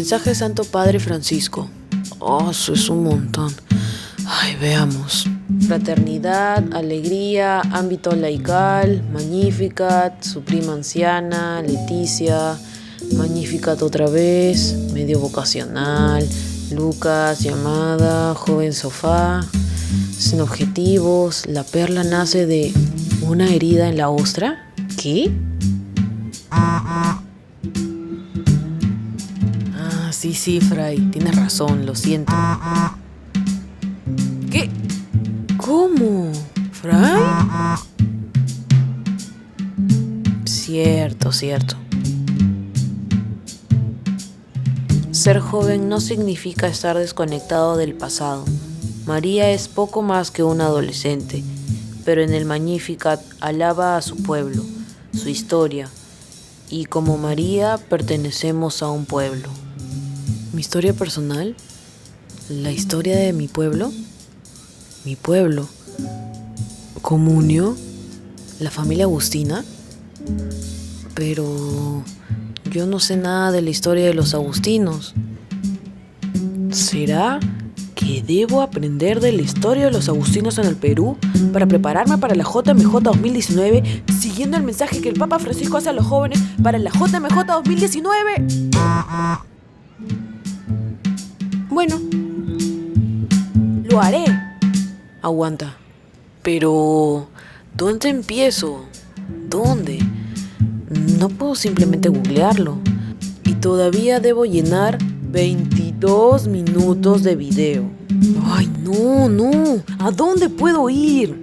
Mensaje Santo Padre Francisco. Oh, eso es un montón. Ay, veamos. Fraternidad, alegría, ámbito laical, Magnificat, su prima anciana, Leticia, Magnificat otra vez, medio vocacional, Lucas, llamada, joven sofá, sin objetivos, la perla nace de una herida en la ostra. ¿Qué? Sí, Fray, tienes razón, lo siento. ¿Qué? ¿Cómo? ¿Fray? Cierto. Ser joven no significa estar desconectado del pasado. María es poco más que una adolescente, pero en el Magnificat alaba a su pueblo, su historia, y como María pertenecemos a un pueblo. ¿Mi historia personal? ¿La historia de mi pueblo? ¿Mi pueblo? ¿Comunio? ¿La familia Agustina? Pero yo no sé nada de la historia de los agustinos. ¿Será que debo aprender de la historia de los agustinos en el Perú para prepararme para la JMJ 2019, siguiendo el mensaje que el Papa Francisco hace a los jóvenes para la JMJ 2019? Bueno, lo haré. Aguanta. Pero, ¿dónde empiezo? ¿Dónde? No puedo simplemente googlearlo. Y todavía debo llenar 22 minutos de video. Ay, no. ¿A dónde puedo ir?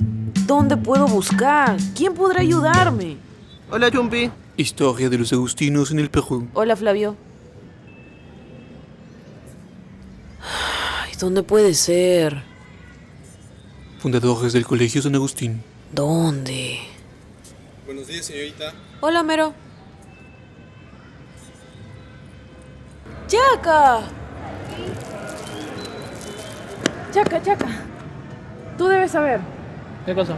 ¿Dónde puedo buscar? ¿Quién podrá ayudarme? Hola, Chumpi. Historia de los agustinos en el Perú. Hola, Flavio. ¿Dónde puede ser? Fundadores del Colegio San Agustín. ¿Dónde? Buenos días, señorita. Hola, Mero. ¡Chaca! Chaca. Tú debes saber. ¿Qué cosa?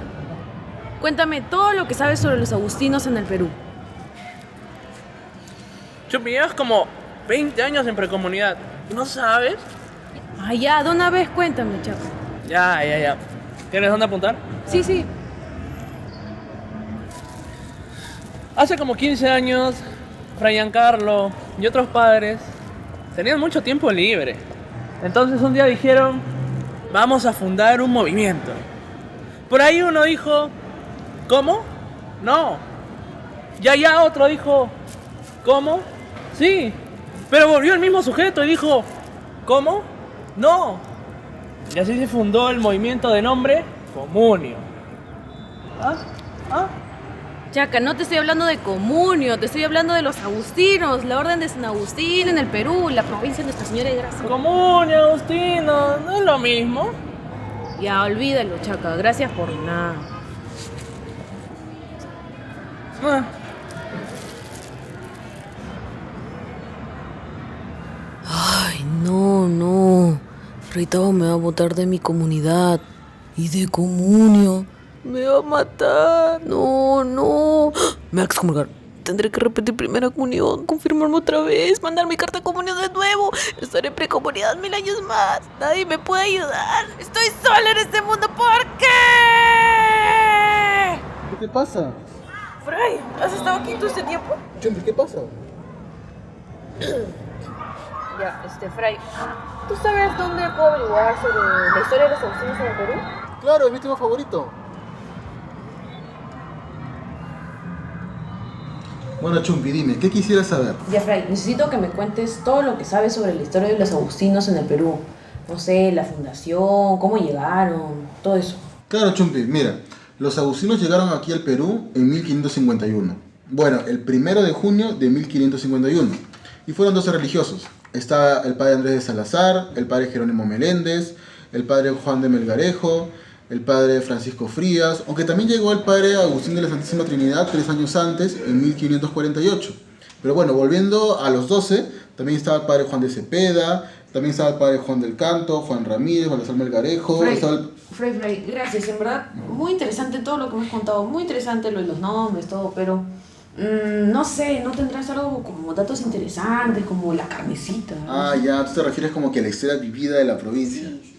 Cuéntame todo lo que sabes sobre los agustinos en el Perú. Chumpi, llevas como 20 años en precomunidad. ¿No sabes? Ay, ya, de una vez cuéntame, Chaca. Ya. ¿Tienes dónde apuntar? Sí. Hace como 15 años, Fray Giancarlo y otros padres tenían mucho tiempo libre. Entonces un día dijeron, vamos a fundar un movimiento. Por ahí uno dijo, ¿cómo? No. Ya otro dijo, ¿cómo? Sí. Pero volvió el mismo sujeto y dijo, ¿cómo? No. Y así se fundó el movimiento de nombre Comunio. ¿Ah? Chaca, no te estoy hablando de Comunio, te estoy hablando de los agustinos, la orden de San Agustín en el Perú, la provincia de Nuestra Señora de Gracia. Comunio, Agustino, no es lo mismo. Ya, olvídalo, Chaca, gracias por nada. Ay, no. Ritao me va a botar de mi comunidad y de Comunio. Me va a matar. No. Me va a excomulgar. Tendré que repetir primera comunión, confirmarme otra vez, mandar mi carta de comunión de nuevo. Estaré en precomunidad 1000 años más. Nadie me puede ayudar. Estoy sola en este mundo. ¿Por qué? ¿Qué te pasa? Fray, ¿has estado aquí todo este tiempo? Chumpi, ¿qué pasa? Ya, Fray, ¿tú sabes dónde puedo averiguar sobre la historia de los agustinos en el Perú? Claro, es mi tema favorito. Bueno, Chumpi, dime, ¿qué quisieras saber? Ya, Fray, necesito que me cuentes todo lo que sabes sobre la historia de los agustinos en el Perú. No sé, la fundación, cómo llegaron, todo eso. Claro, Chumpi, mira, los agustinos llegaron aquí al Perú en 1551. Bueno, el 1 de junio de 1551. Y fueron 12 religiosos. Está el padre Andrés de Salazar, el padre Jerónimo Meléndez, el padre Juan de Melgarejo, el padre Francisco Frías, aunque también llegó el padre Agustín de la Santísima Trinidad 3 años antes, en 1548. Pero bueno, volviendo a los 12, también estaba el padre Juan de Cepeda, también estaba el padre Juan del Canto, Juan Ramírez, Baltasar Melgarejo. Fray, gracias, en verdad, muy interesante todo lo que me has contado, muy interesante lo de los nombres, todo, pero No sé, ¿no tendrás algo como datos interesantes, como la carnecita? Ah, ya, tú te refieres como que a la historia vivida de la provincia. Sí.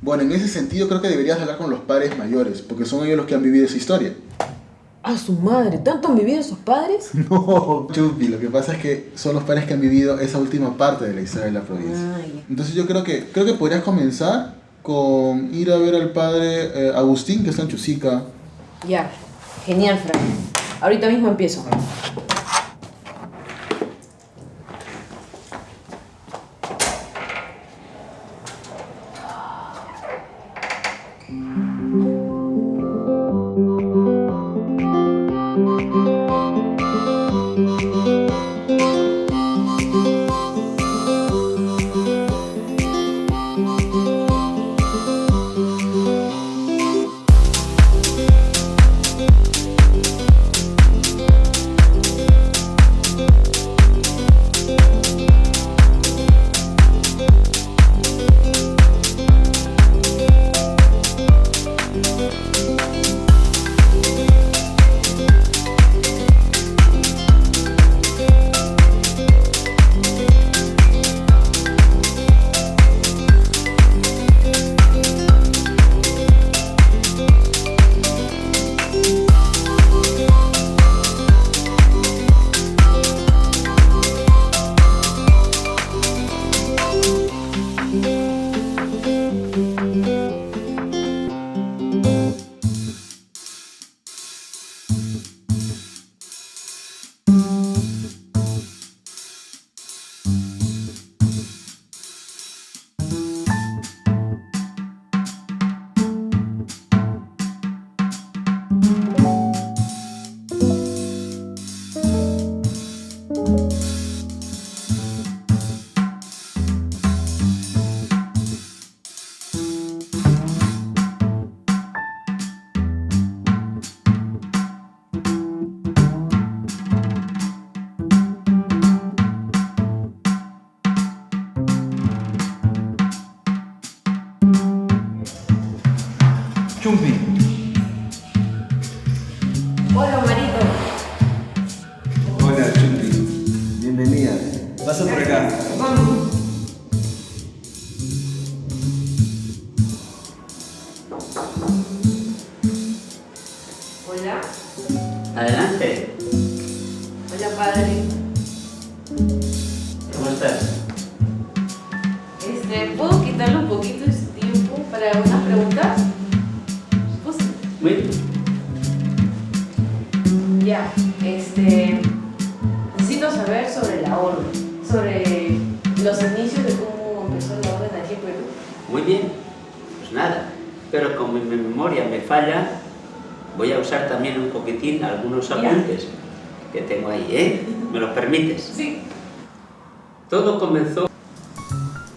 Bueno, en ese sentido creo que deberías hablar con los padres mayores, porque son ellos los que han vivido esa historia. ¡A su madre! ¿Tanto han vivido sus padres? No, Chupi, lo que pasa es que son los padres que han vivido esa última parte de la historia de la provincia. Ah, ya. Entonces yo creo que podrías comenzar con ir a ver al padre Agustín, que está en Chusica. Ya, genial, Fran. Ahorita mismo empiezo. Chumpi. Hola, Marito. Hola, Chumpi. Bienvenida. Pasa por acá. Vamos. Hola. Adelante. Hola, padre. ¿Cómo estás? ¿Puedo quitarle un poquito de su tiempo para algunas preguntas? Pues, Muy bien. ya, necesito saber sobre la orden, sobre los inicios de cómo empezó la orden aquí en Perú. Muy bien. Pues nada. Pero como mi memoria me falla, voy a usar también un poquitín algunos apuntes que tengo ahí, ¿eh? ¿Me los permites? Sí. Todo comenzó...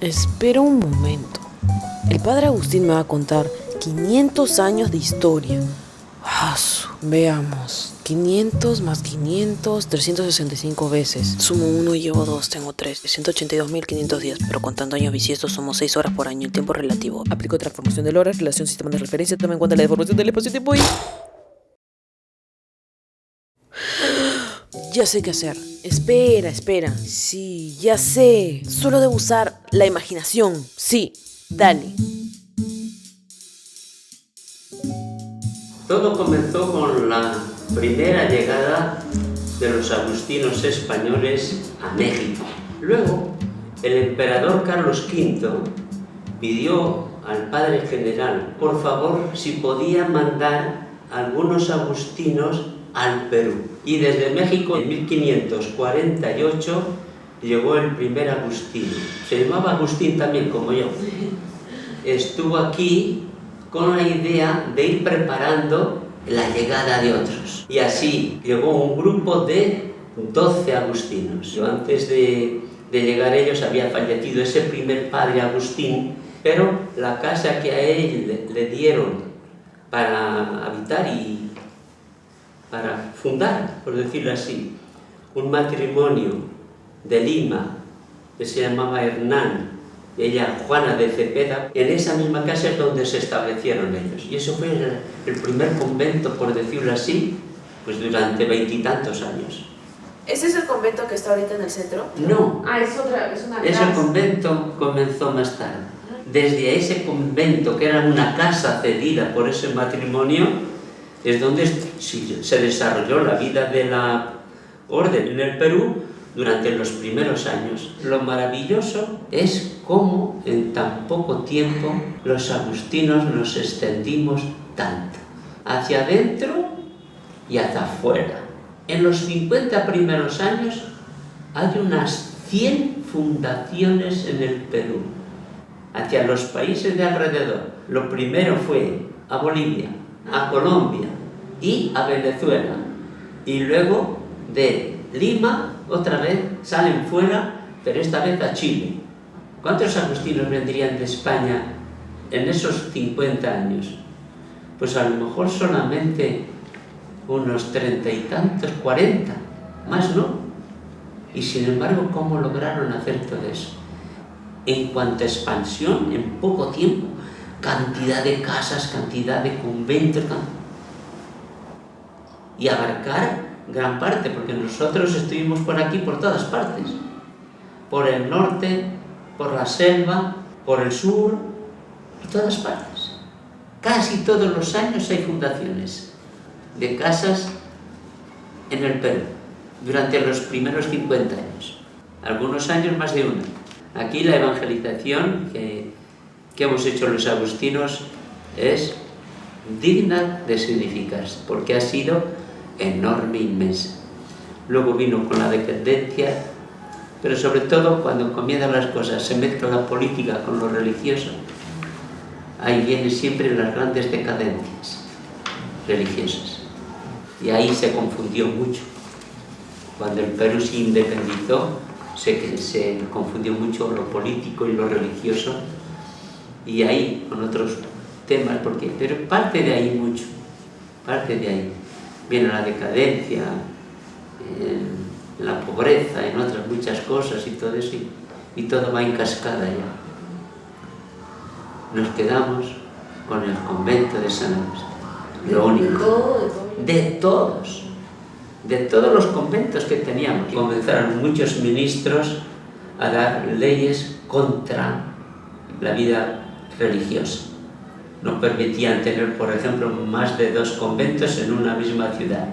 Espera un momento. El padre Agustín me va a contar 500 años de historia. Veamos. 500 más 500, 365 veces. Sumo 1 y llevo 2, tengo 3. 182.500 días, pero contando años bisiestos somos 6 horas por año. El tiempo relativo. Aplico transformación del hora, relación sistema de referencia, toma en cuenta la deformación del espacio-tiempo y... Ya sé qué hacer. Espera. Sí, ya sé. Solo debo usar la imaginación. Sí, dale. Todo comenzó con la primera llegada de los agustinos españoles a México. Luego, el emperador Carlos V pidió al padre general, por favor, si podía mandar algunos agustinos al Perú. Y desde México, en 1548, llegó el primer agustino. Se llamaba Agustín también, como yo. Estuvo aquí con la idea de ir preparando la llegada de otros. Y así llegó un grupo de 12 agustinos. Yo antes de llegar ellos había fallecido ese primer padre Agustín, pero la casa que a él le dieron para habitar y para fundar, por decirlo así, un matrimonio de Lima que se llamaba Hernán, ella Juana de Cepeda, en esa misma casa es donde se establecieron ellos. Y eso fue el primer convento, por decirlo así, pues durante 20 y tantos años. ¿Ese es el convento que está ahorita en el centro? No. Es una Ese casa. convento comenzó más tarde. Desde ese convento, que era una casa cedida por ese matrimonio, es donde se desarrolló la vida de la orden en el Perú durante los primeros años. Lo maravilloso es cómo en tan poco tiempo los agustinos nos extendimos tanto, hacia adentro y hacia afuera. En los 50 primeros años hay unas 100 fundaciones en el Perú, hacia los países de alrededor. Lo primero fue a Bolivia, a Colombia y a Venezuela. Y luego de Lima, otra vez, salen fuera, pero esta vez a Chile. ¿Cuántos agustinos vendrían de España en esos 50 años? Pues a lo mejor solamente unos 30 y tantos, 40, más no. Y sin embargo, ¿cómo lograron hacer todo eso? En cuanto a expansión, en poco tiempo, cantidad de casas, cantidad de conventos, y abarcar gran parte, porque nosotros estuvimos por aquí, por todas partes, por el norte, por la selva, por el sur, por todas partes. Casi todos los años hay fundaciones de casas en el Perú, durante los primeros 50 años. Algunos años más de una. Aquí la evangelización que hemos hecho los agustinos es digna de significarse, porque ha sido enorme, inmensa. Luego vino con la decadencia, pero sobre todo cuando comienzan las cosas, se mezcla la política con lo religioso, ahí vienen siempre las grandes decadencias religiosas. Y ahí se confundió mucho. Cuando el Perú se independizó, se confundió mucho lo político y lo religioso, y ahí con otros temas, pero parte de ahí mucho, parte de ahí. Viene la decadencia, la pobreza, en otras muchas cosas y todo eso, y todo va en cascada ya. Nos quedamos con el convento de San Agustín, lo único. De todos los conventos que teníamos. Comenzaron muchos ministros a dar leyes contra la vida religiosa. No permitían tener, por ejemplo, más de 2 conventos en una misma ciudad.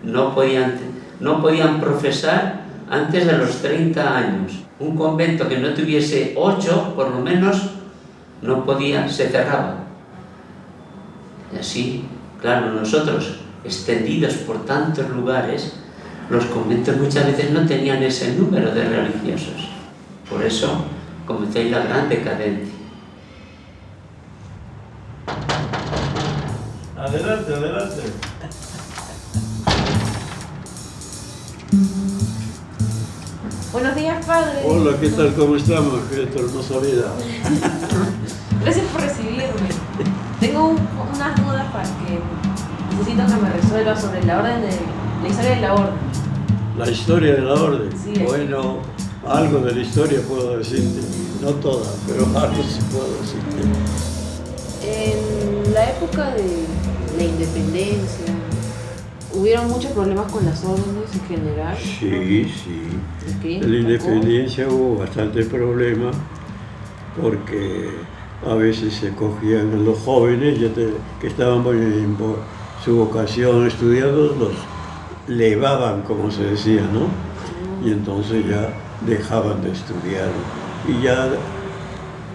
No podían profesar antes de los 30 años. Un convento que no tuviese 8, por lo menos, no podía, se cerraba. Y así, claro, nosotros, extendidos por tantos lugares, los conventos muchas veces no tenían ese número de religiosos. Por eso comenzó ahí la gran decadencia. Adelante, adelante. Buenos días, padre. Hola, ¿qué tal? ¿Cómo estamos? Qué hermosa vida. Gracias por recibirme. Tengo unas dudas para que necesito que me resuelva sobre la historia de la orden. La historia de la orden. Sí. Bueno, algo de la historia puedo decirte. No toda, pero algo sí puedo decirte. En la época de la independencia, ¿hubieron muchos problemas con las órdenes en general? Sí. ¿Qué? En la independencia hubo bastante problema porque a veces se cogían a los jóvenes que estaban en su vocación estudiando, los levaban, como se decía, ¿no? Y entonces ya dejaban de estudiar. Y ya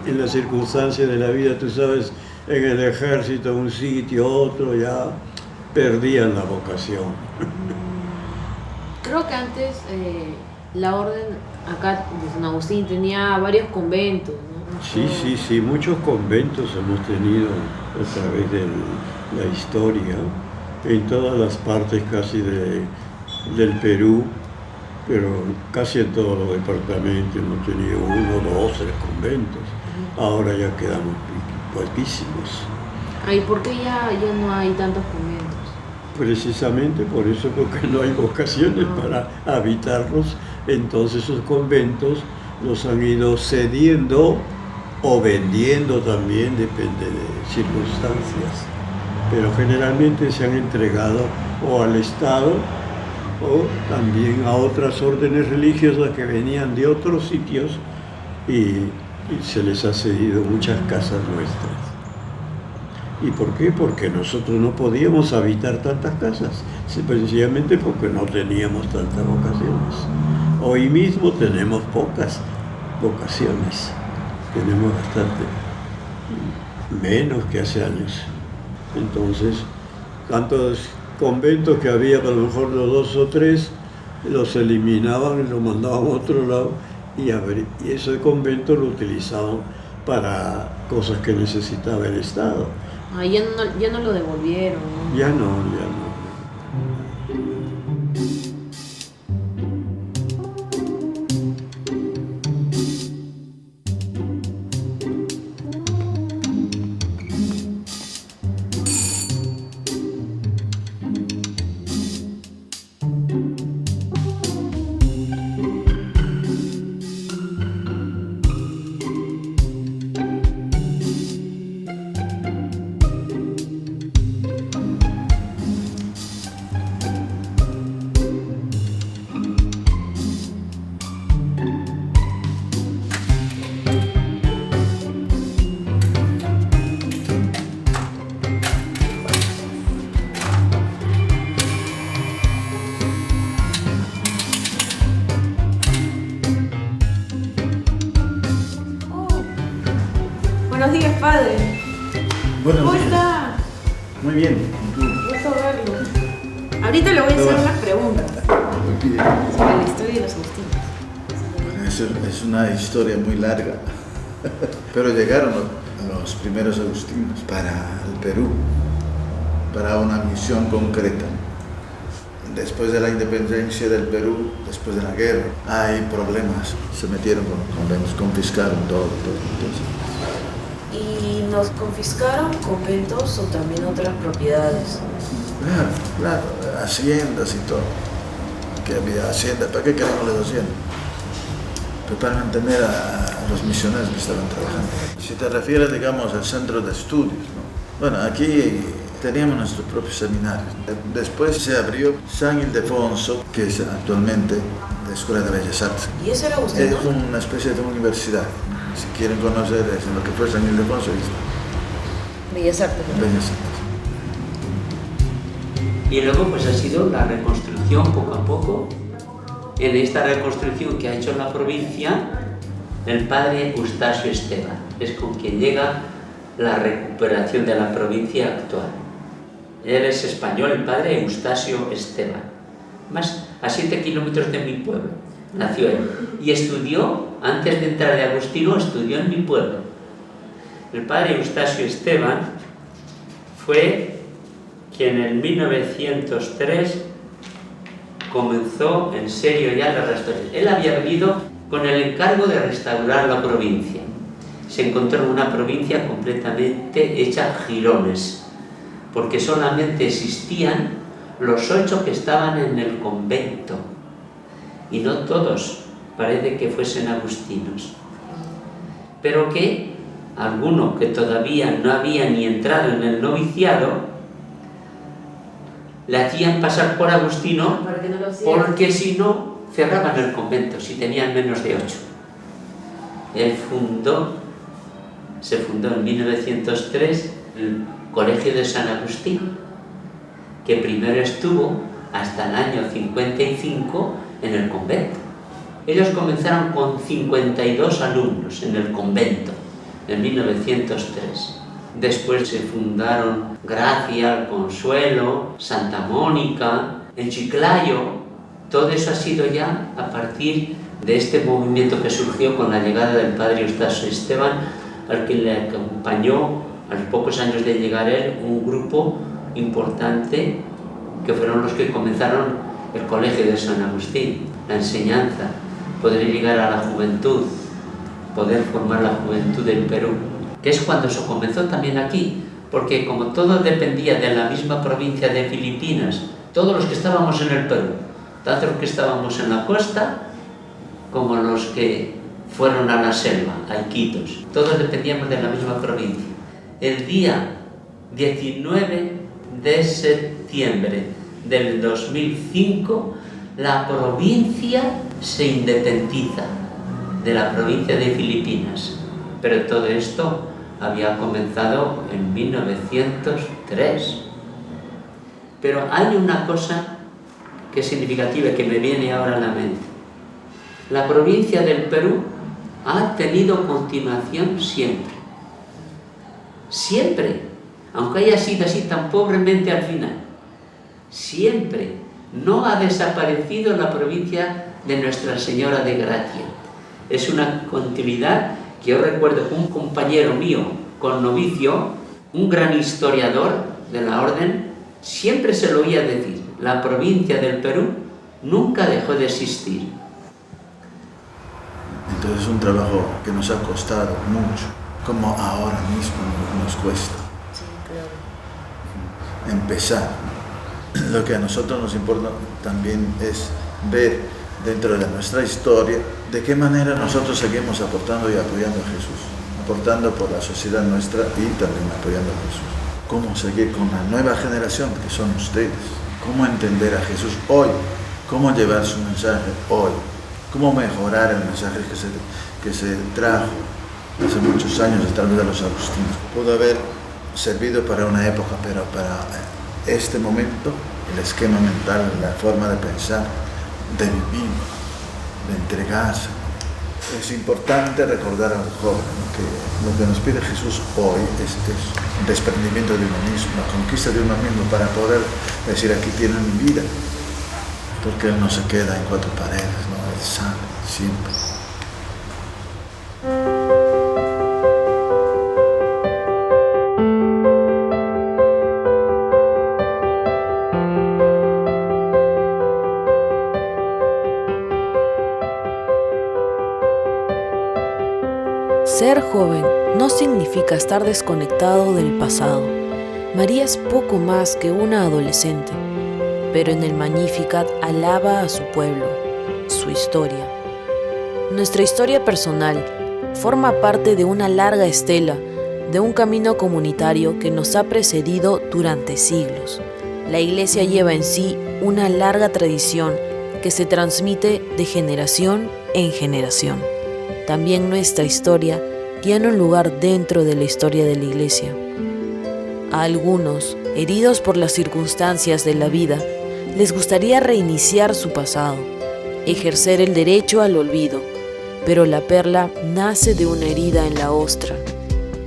en las circunstancias de la vida, tú sabes, en el ejército, un sitio, otro, ya perdían la vocación. Creo que antes la orden acá de San Agustín tenía varios conventos, ¿no? Sí, muchos conventos hemos tenido a través de la historia, en todas las partes casi del Perú, pero casi en todos los departamentos hemos tenido 1, 2, 3 conventos. Ahora ya quedamos poquísimos. ¿Y por qué ya no hay tantos conventos? Precisamente por eso, porque no hay vocaciones para habitarlos, entonces esos conventos los han ido cediendo o vendiendo también, depende de circunstancias. pero generalmente se han entregado o al Estado o también a otras órdenes religiosas que venían de otros sitios y se les ha cedido muchas casas nuestras. ¿Y por qué? Porque nosotros no podíamos habitar tantas casas, sencillamente porque no teníamos tantas vocaciones. Hoy mismo tenemos pocas vocaciones, tenemos bastante, menos que hace años. Entonces, tantos conventos que había, a lo mejor los 2 o 3, los eliminaban y los mandaban a otro lado y ese convento lo utilizaban para cosas que necesitaba el Estado. Ah, ya no lo devolvieron, ¿no? Ya no. Buenos días, padre. Buenos ¿Cómo días. está? Muy bien. ¿Y tú? Gusto verlo. Ahorita le voy a hacer unas preguntas sobre la historia de los agustinos. Bueno, eso es una historia muy larga. Pero llegaron los primeros agustinos para el Perú, para una misión concreta. Después de la independencia del Perú, después de la guerra, hay problemas. Se metieron con los conventos, confiscaron todo. Entonces, ¿Y nos confiscaron conventos o también otras propiedades? claro, haciendas y todo. Que había hacienda, ¿para qué queremos las haciendas? Pues para mantener a los misioneros que estaban trabajando. Si te refieres, digamos, al centro de estudios, ¿no? Bueno, aquí teníamos nuestro propio seminario. Después se abrió San Ildefonso, que es actualmente la Escuela de Bellas Artes. ¿Y eso era agustino? Es una especie de universidad. Si quieren conocer lo que fue San Ildefonso, ahí está. Bellas Artes. Bellas Artes. Y luego pues ha sido la reconstrucción poco a poco. En esta reconstrucción que ha hecho la provincia, el padre Eustacio Esteban es con quien llega la recuperación de la provincia actual. Él es español, el padre Eustacio Esteban, más a 7 kilómetros de mi pueblo, nació él. Y estudió, antes de entrar de agustino, estudió en mi pueblo. El padre Eustacio Esteban fue quien en 1903 comenzó en serio ya la restauración. Él había venido con el encargo de restaurar la provincia. Se encontró en una provincia completamente hecha jirones, porque solamente existían los 8 que estaban en el convento, y no todos parece que fuesen agustinos, pero que alguno que todavía no había ni entrado en el noviciado le hacían pasar por agustino, porque si no cerraban el convento si tenían menos de 8. Él se fundó en 1903 el Colegio de San Agustín, que primero estuvo hasta el año 55 en el convento. Ellos comenzaron con 52 alumnos en el convento en 1903. Después se fundaron Gracia, Consuelo, Santa Mónica, en Chiclayo. Todo eso ha sido ya a partir de este movimiento que surgió con la llegada del padre Eustacio Esteban, al que le acompañó a los pocos años de llegar él un grupo importante que fueron los que comenzaron el Colegio de San Agustín, la enseñanza, poder llegar a la juventud, poder formar la juventud del Perú, que es cuando se comenzó también aquí, porque como todo dependía de la misma provincia de Filipinas, todos los que estábamos en el Perú, tanto los que estábamos en la costa como los que fueron a la selva, a Iquitos, todos dependíamos de la misma provincia. El día 19 de septiembre del 2005, la provincia se independiza de la provincia de Filipinas. Pero todo esto había comenzado en 1903. Pero hay una cosa que es significativa y que me viene ahora a la mente. La provincia del Perú ha tenido continuación siempre. Siempre, aunque haya sido así tan pobremente al final. Siempre no ha desaparecido la provincia de Nuestra Señora de Gracia. Es una continuidad que yo recuerdo que un compañero mío con novicio, un gran historiador de la orden, siempre se lo oía decir: la provincia del Perú nunca dejó de existir. Entonces es un trabajo que nos ha costado mucho, como ahora mismo nos cuesta. Sí, claro. Empezar. Lo que a nosotros nos importa también es ver dentro de nuestra historia de qué manera nosotros seguimos aportando y apoyando a Jesús, aportando por la sociedad nuestra y también apoyando a Jesús. Cómo seguir con la nueva generación que son ustedes, cómo entender a Jesús hoy, cómo llevar su mensaje hoy, cómo mejorar el mensaje que se trajo hace muchos años, tal vez de los agustinos. Pudo haber servido para una época, pero para este momento, el esquema mental, la forma de pensar, de vivir, de entregarse. Es importante recordar al joven que lo que nos pide Jesús hoy es un desprendimiento de uno mismo, la conquista de uno mismo para poder decir: aquí tienen mi vida, porque Él no se queda en cuatro paredes, ¿no? Él sale siempre. Ser joven no significa estar desconectado del pasado. María es poco más que una adolescente, pero en el Magnificat alaba a su pueblo, su historia. Nuestra historia personal forma parte de una larga estela, de un camino comunitario que nos ha precedido durante siglos. La Iglesia lleva en sí una larga tradición que se transmite de generación en generación. También nuestra historia tiene un lugar dentro de la historia de la Iglesia. A algunos, heridos por las circunstancias de la vida, les gustaría reiniciar su pasado, ejercer el derecho al olvido, pero la perla nace de una herida en la ostra.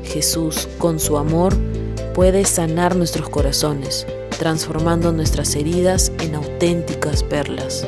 Jesús, con su amor, puede sanar nuestros corazones, transformando nuestras heridas en auténticas perlas.